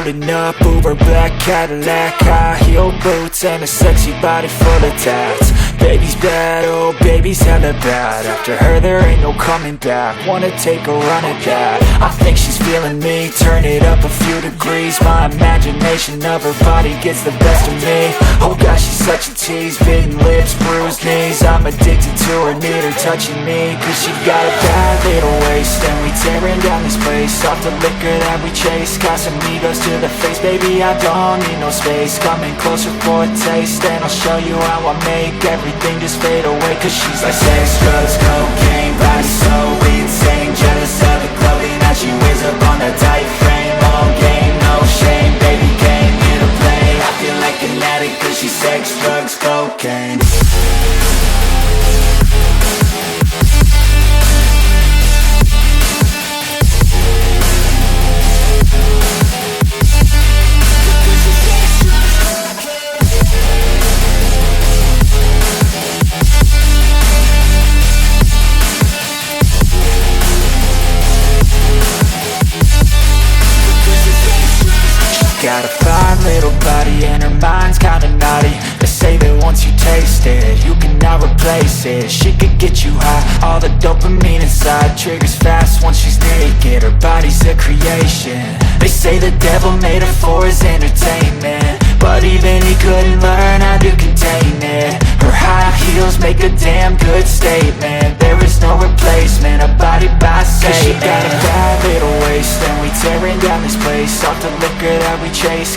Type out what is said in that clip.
Rolling up, Uber black Cadillac, high heel boots and a sexy body full of tats. Baby's bad, oh baby's hella bad. After her there ain't no coming back. Wanna take a run at that. I think she's feeling me, turn it up a few degrees. My imagination of her body gets the best of me. Oh gosh, she's such a tease, bitten lips, bruised knees. I'm addicted to her, need her touching me. Cause she got a bad little waist, and we tearing down this place off the liquor that we chase. Casamigos to the face, baby I don't need no space. Coming closer for a taste, and I'll show you how I make everything just fade away. Cause she's like sex, drugs, cocaine, body so insane. Jealous of the clothing that she wears up on that tight frame. All game, no shame, baby came here to play. I feel like an addict cause she's sex, drugs, cocaine. Got a fine little body and her mind's kinda naughty. They say that once you taste it, you cannot replace it. She could get you high, all the dopamine inside triggers fast once she's naked. Her body's a creation. They say the devil made her for his entertainment, but even he couldn't learn how to contain it. Her high heels make a damn good statement. There is no replacement, a body by Satan. Cause she got a bad little waist, and we tearing down this place off the liquor that we chase.